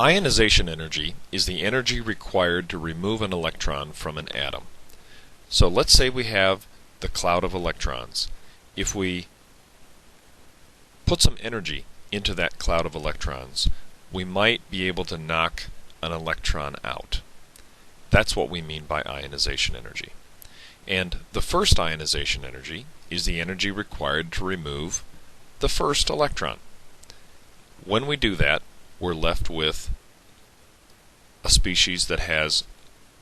Ionization energy is the energy required to remove an electron from an atom. So let's say we have the cloud of electrons. If we put some energy into that cloud of electrons, we might be able to knock an electron out. That's what we mean by ionization energy. And the first ionization energy is the energy required to remove the first electron. When we do that, we're left with a species that has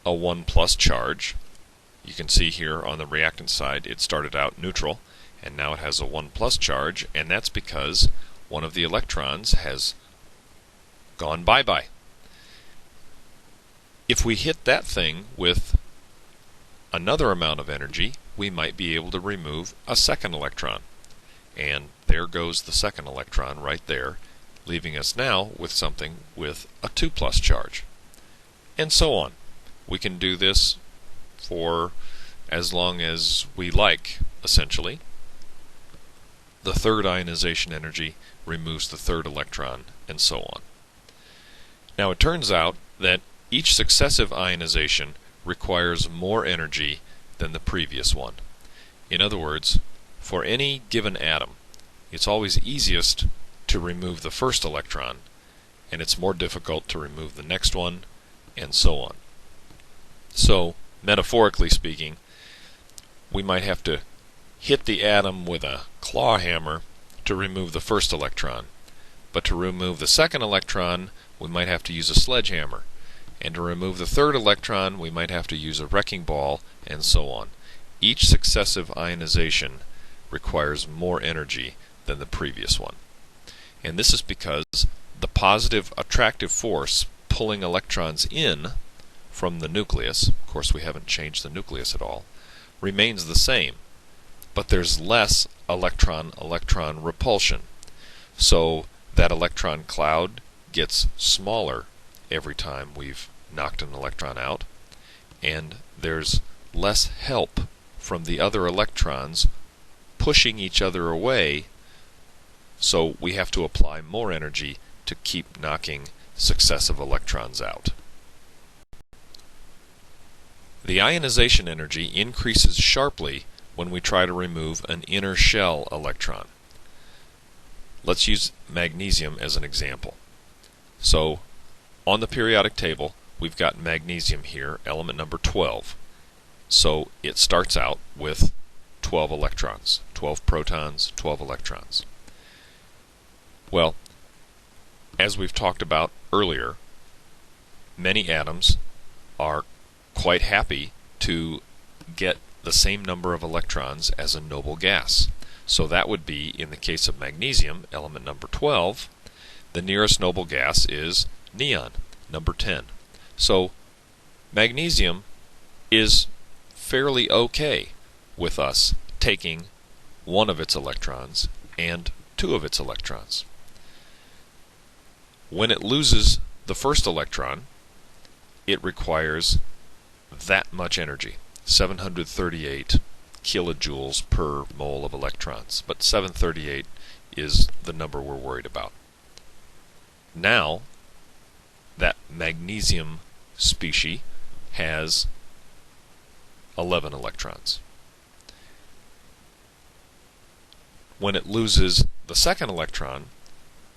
a 1 plus charge. You can see here on the reactant side it started out neutral and now it has a 1 plus charge, and that's because one of the electrons has gone bye-bye. If we hit that thing with another amount of energy, we might be able to remove a second electron. And there goes the second electron right there, leaving us now with something with a 2 plus charge. And so on. We can do this for as long as we like, essentially. The third ionization energy removes the third electron, and so on. Now it turns out that each successive ionization requires more energy than the previous one. In other words, for any given atom, it's always easiest to remove the first electron, and it's more difficult to remove the next one, and so on. So, metaphorically speaking, we might have to hit the atom with a claw hammer to remove the first electron, but to remove the second electron, we might have to use a sledgehammer, and to remove the third electron, we might have to use a wrecking ball, and so on. Each successive ionization requires more energy than the previous one. And this is because the positive attractive force pulling electrons in from the nucleus, of course we haven't changed the nucleus at all, remains the same, but there's less electron-electron repulsion. So that electron cloud gets smaller every time we've knocked an electron out, and there's less help from the other electrons pushing each other away, so we have to apply more energy to keep knocking successive electrons out. The ionization energy increases sharply when we try to remove an inner shell electron. Let's use magnesium as an example. So, on the periodic table, we've got magnesium here, element number 12. So it starts out with 12 electrons, 12 protons, 12 electrons. Well, as we've talked about earlier, many atoms are quite happy to get the same number of electrons as a noble gas. So that would be, in the case of magnesium, element number 12, the nearest noble gas is neon, number 10. So magnesium is fairly okay with us taking one of its electrons and two of its electrons. When it loses the first electron, it requires that much energy, 738 kilojoules per mole of electrons, but 738 is the number we're worried about. Now, that magnesium species has 11 electrons. When it loses the second electron,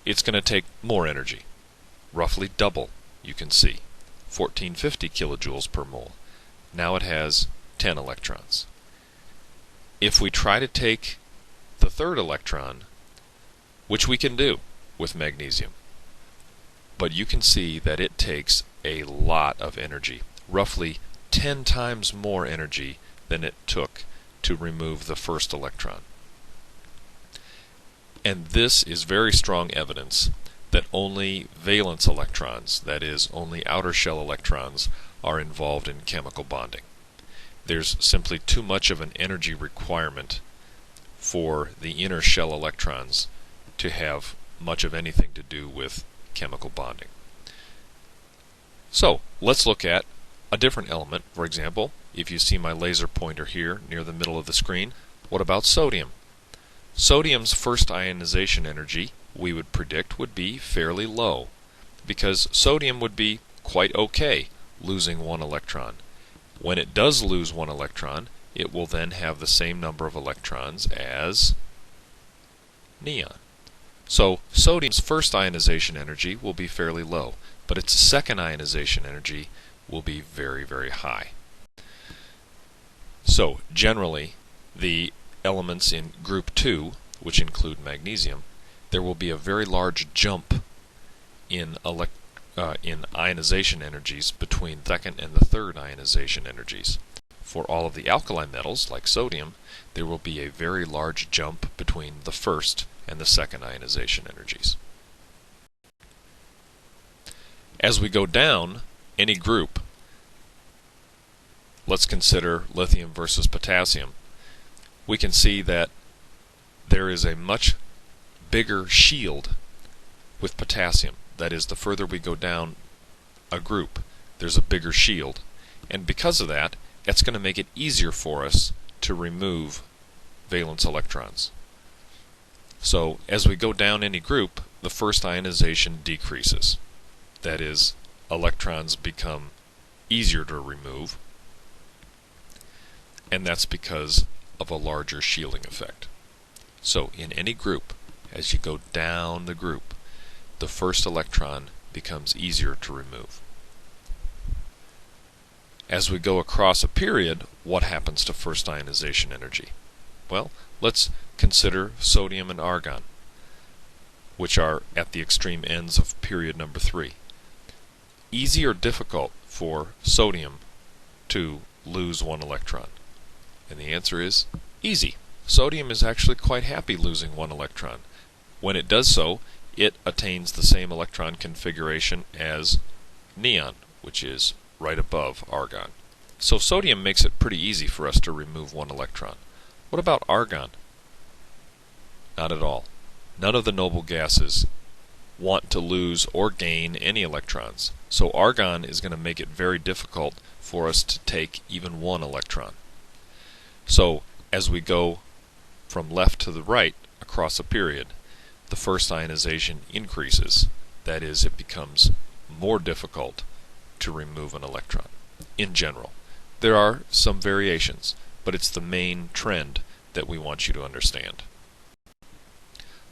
it's going to take more energy, roughly double, you can see, 1450 kilojoules per mole. Now it has 10 electrons. If we try to take the third electron, which we can do with magnesium, but you can see that it takes a lot of energy, roughly 10 times more energy than it took to remove the first electron. And this is very strong evidence that only valence electrons, that is, only outer shell electrons, are involved in chemical bonding. There's simply too much of an energy requirement for the inner shell electrons to have much of anything to do with chemical bonding. So, let's look at a different element. For example, if you see my laser pointer here near the middle of the screen, what about sodium? Sodium's first ionization energy, we would predict, would be fairly low. because sodium would be quite okay losing one electron. When it does lose one electron, it will then have the same number of electrons as neon. So sodium's first ionization energy will be fairly low, but its second ionization energy will be very, very high. So generally, the elements in group 2, which include magnesium, there will be a very large jump in ionization energies between second and the third ionization energies. For all of the alkali metals, like sodium, there will be a very large jump between the first and the second ionization energies. As we go down any group, let's consider lithium versus potassium. We can see that there is a much bigger shield with potassium. That is, the further we go down a group, there's a bigger shield. And because of that, it's going to make it easier for us to remove valence electrons. So as we go down any group, the first ionization decreases. That is, electrons become easier to remove, and that's because of a larger shielding effect. So in any group, as you go down the group, the first electron becomes easier to remove. As we go across a period, what happens to first ionization energy? Well, let's consider sodium and argon, which are at the extreme ends of period number 3. Easy or difficult for sodium to lose one electron? And the answer is easy. Sodium is actually quite happy losing one electron. When it does so, it attains the same electron configuration as neon, which is right above argon. So sodium makes it pretty easy for us to remove one electron. What about argon? Not at all. None of the noble gases want to lose or gain any electrons. So argon is going to make it very difficult for us to take even one electron. So as we go from left to the right across a period, the first ionization increases. That is, it becomes more difficult to remove an electron in general. There are some variations, but it's the main trend that we want you to understand.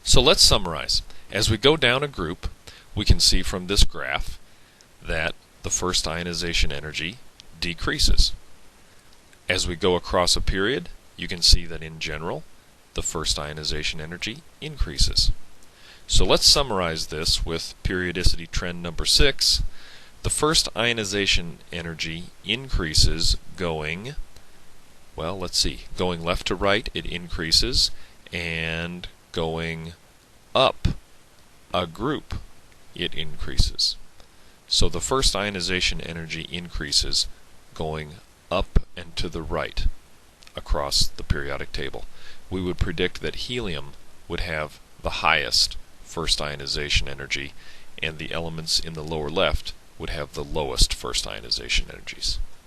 So let's summarize. As we go down a group, we can see from this graph that the first ionization energy decreases. As we go across a period, you can see that in general, the first ionization energy increases. So let's summarize this with periodicity trend number 6. The first ionization energy increases going, well, let's see, going left to right it increases, and going up a group it increases. So the first ionization energy increases going up and to the right across the periodic table. We would predict that helium would have the highest first ionization energy, and the elements in the lower left would have the lowest first ionization energies.